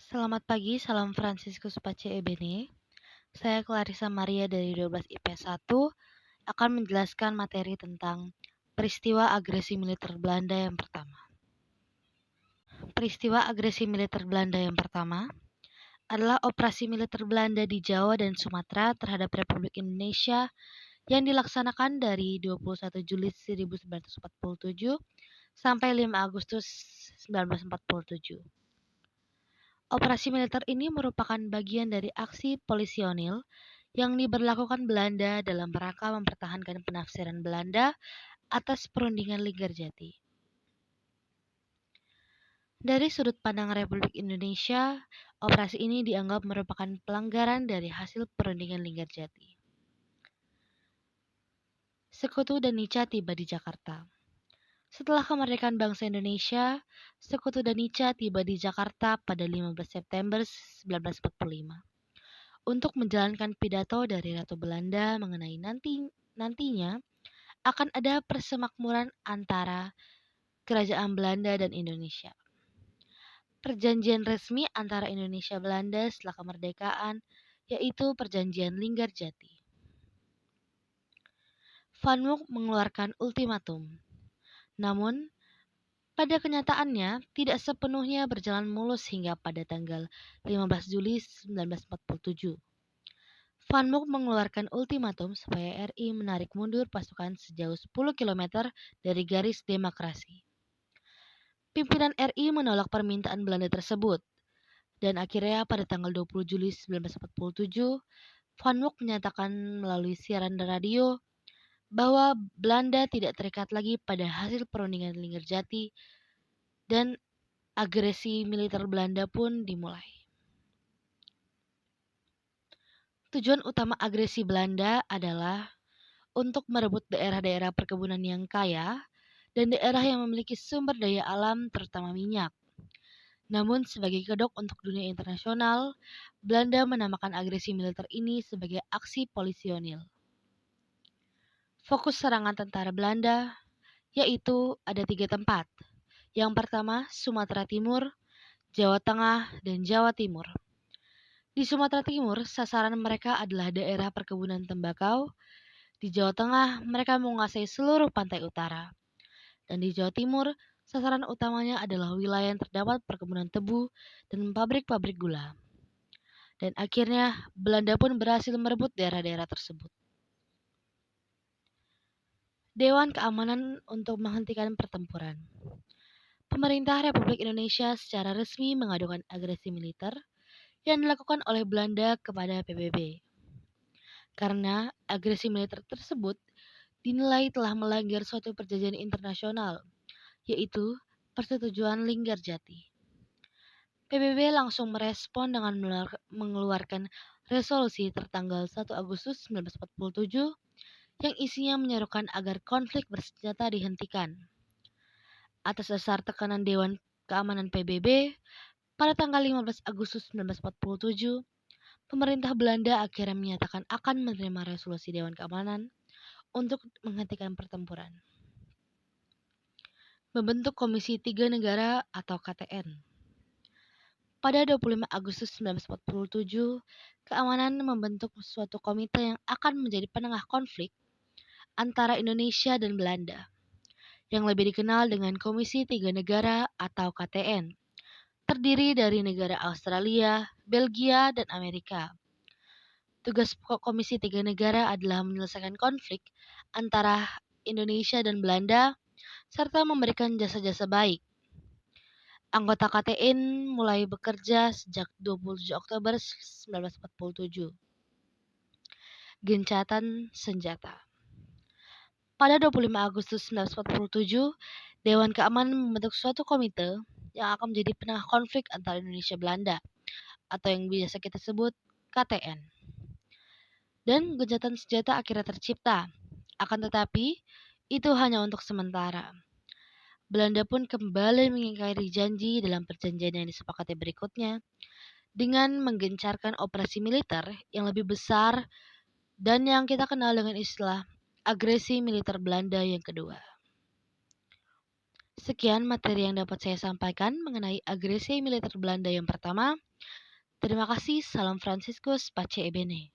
Selamat pagi, salam Fransiskus Pace Ebene. Saya Clarissa Maria dari 12 IPS 1 akan menjelaskan materi tentang peristiwa agresi militer Belanda yang pertama. Peristiwa agresi militer Belanda yang pertama adalah operasi militer Belanda di Jawa dan Sumatera terhadap Republik Indonesia yang dilaksanakan dari 21 Juli 1947 sampai 5 Agustus 1947. Operasi militer ini merupakan bagian dari aksi polisionil yang diberlakukan Belanda dalam rangka mempertahankan penafsiran Belanda atas perundingan Linggarjati. Dari sudut pandang Republik Indonesia, operasi ini dianggap merupakan pelanggaran dari hasil perundingan Linggarjati. Sekutu dan Nica tiba di Jakarta. Setelah kemerdekaan bangsa Indonesia, Sekutu dan Nica tiba di Jakarta pada 15 September 1945 untuk menjalankan pidato dari Ratu Belanda mengenai nantinya akan ada persemakmuran antara Kerajaan Belanda dan Indonesia. Perjanjian resmi antara Indonesia Belanda setelah kemerdekaan yaitu Perjanjian Linggarjati. Van Mook mengeluarkan ultimatum. Namun, pada kenyataannya tidak sepenuhnya berjalan mulus hingga pada tanggal 15 Juli 1947. Van Mook mengeluarkan ultimatum supaya RI menarik mundur pasukan sejauh 10 km dari garis demarkasi. Pimpinan RI menolak permintaan Belanda tersebut, dan akhirnya pada tanggal 20 Juli 1947, Van Mook menyatakan melalui siaran radio bahwa Belanda tidak terikat lagi pada hasil perundingan Linggarjati dan agresi militer Belanda pun dimulai. Tujuan utama agresi Belanda adalah untuk merebut daerah-daerah perkebunan yang kaya dan daerah yang memiliki sumber daya alam terutama minyak. Namun sebagai kedok untuk dunia internasional, Belanda menamakan agresi militer ini sebagai aksi polisionil. Fokus serangan tentara Belanda yaitu ada 3 tempat. Yang pertama, Sumatera Timur, Jawa Tengah, dan Jawa Timur. Di Sumatera Timur, sasaran mereka adalah daerah perkebunan tembakau. Di Jawa Tengah, mereka menguasai seluruh pantai utara. Dan di Jawa Timur, sasaran utamanya adalah wilayah yang terdapat perkebunan tebu dan pabrik-pabrik gula. Dan akhirnya, Belanda pun berhasil merebut daerah-daerah tersebut. Dewan Keamanan untuk menghentikan pertempuran. Pemerintah Republik Indonesia secara resmi mengadukan agresi militer yang dilakukan oleh Belanda kepada PBB. Karena agresi militer tersebut dinilai telah melanggar suatu perjanjian internasional, yaitu Persetujuan Linggarjati. PBB langsung merespon dengan mengeluarkan resolusi tertanggal 1 Agustus 1947 yang isinya menyerukan agar konflik bersenjata dihentikan. Atas dasar tekanan Dewan Keamanan PBB, pada tanggal 15 Agustus 1947, pemerintah Belanda akhirnya menyatakan akan menerima resolusi Dewan Keamanan untuk menghentikan pertempuran. Membentuk Komisi Tiga Negara atau KTN. Pada 25 Agustus 1947, keamanan membentuk suatu komite yang akan menjadi penengah konflik antara Indonesia dan Belanda, yang lebih dikenal dengan Komisi Tiga Negara atau KTN, terdiri dari negara Australia, Belgia, dan Amerika. Tugas pokok Komisi Tiga Negara adalah menyelesaikan konflik antara Indonesia dan Belanda, serta memberikan jasa-jasa baik. Anggota KTN mulai bekerja sejak 27 Oktober 1947. Gencatan senjata. Pada 25 Agustus 1947, Dewan Keamanan membentuk suatu komite yang akan menjadi penengah konflik antara Indonesia dan Belanda, atau yang biasa kita sebut KTN. Dan gencatan senjata akhirnya tercipta. Akan tetapi, itu hanya untuk sementara. Belanda pun kembali mengingkari janji dalam perjanjian yang disepakati berikutnya dengan menggencarkan operasi militer yang lebih besar dan yang kita kenal dengan istilah agresi militer Belanda yang kedua. Sekian materi yang dapat saya sampaikan mengenai agresi militer Belanda yang pertama. Terima kasih, salam Franciscus Pace Ebene.